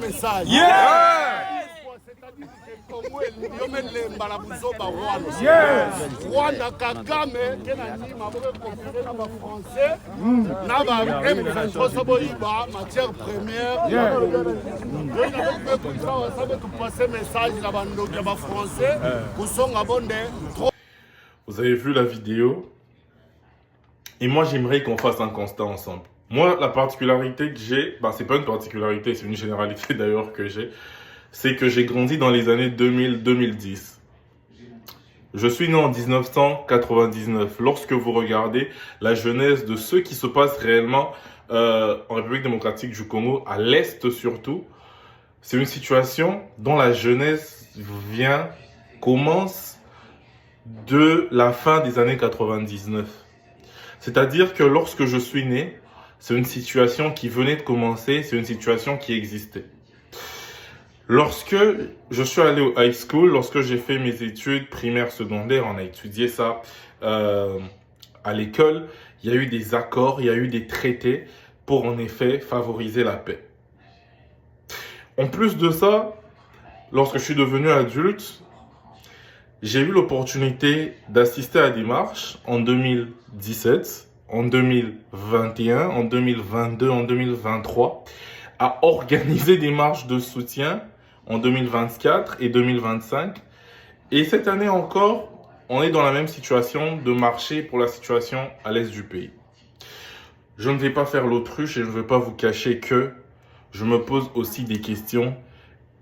message. Yes! C'est-à-dire que Congo est Rwanda Kagame qui n'a ni français, n'a pas matière première. Vous avez vu la vidéo? Et moi, j'aimerais qu'on fasse un constat ensemble. Moi, la particularité que j'ai, c'est pas une particularité, c'est une généralité d'ailleurs que j'ai, c'est que j'ai grandi dans les années 2000-2010. Je suis né en 1999. Lorsque vous regardez la genèse de ce qui se passe réellement en République démocratique du Congo, à l'Est surtout, c'est une situation dont la genèse commence de la fin des années 99. C'est-à-dire que lorsque je suis né, c'est une situation qui venait de commencer, c'est une situation qui existait. Lorsque je suis allé au high school, lorsque j'ai fait mes études primaires, secondaires, on a étudié ça à l'école, il y a eu des accords, il y a eu des traités pour en effet favoriser la paix. En plus de ça, lorsque je suis devenu adulte, j'ai eu l'opportunité d'assister à des marches en 2017, en 2021, en 2022, en 2023, à organiser des marches de soutien en 2024 et 2025. Et cette année encore, on est dans la même situation de marcher pour la situation à l'est du pays. Je ne vais pas faire l'autruche et je ne vais pas vous cacher que je me pose aussi des questions.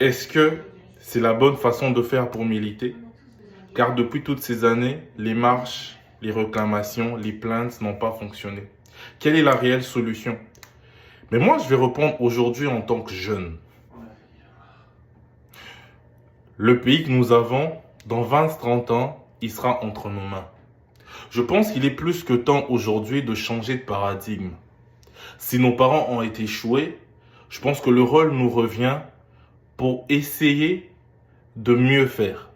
Est-ce que c'est la bonne façon de faire pour militer? Car depuis toutes ces années, les marches, les réclamations, les plaintes n'ont pas fonctionné. Quelle est la réelle solution? Mais moi, je vais répondre aujourd'hui en tant que jeune. Le pays que nous avons, dans 20-30 ans, il sera entre nos mains. Je pense qu'il est plus que temps aujourd'hui de changer de paradigme. Si nos parents ont été échoués, je pense que le rôle nous revient pour essayer de mieux faire.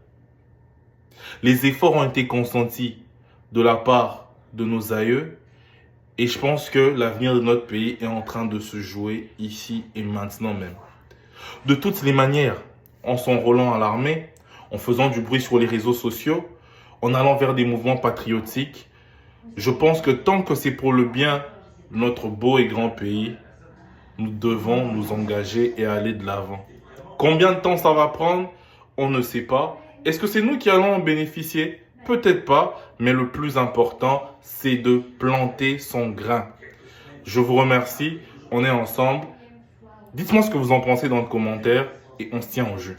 Les efforts ont été consentis de la part de nos aïeux et je pense que l'avenir de notre pays est en train de se jouer ici et maintenant même. De toutes les manières, en s'enrôlant à l'armée, en faisant du bruit sur les réseaux sociaux, en allant vers des mouvements patriotiques, je pense que tant que c'est pour le bien de notre beau et grand pays, nous devons nous engager et aller de l'avant. Combien de temps ça va prendre? On ne sait pas. Est-ce que c'est nous qui allons en bénéficier? Peut-être pas, mais le plus important, c'est de planter son grain. Je vous remercie, on est ensemble. Dites-moi ce que vous en pensez dans le commentaire et on se tient au jeu.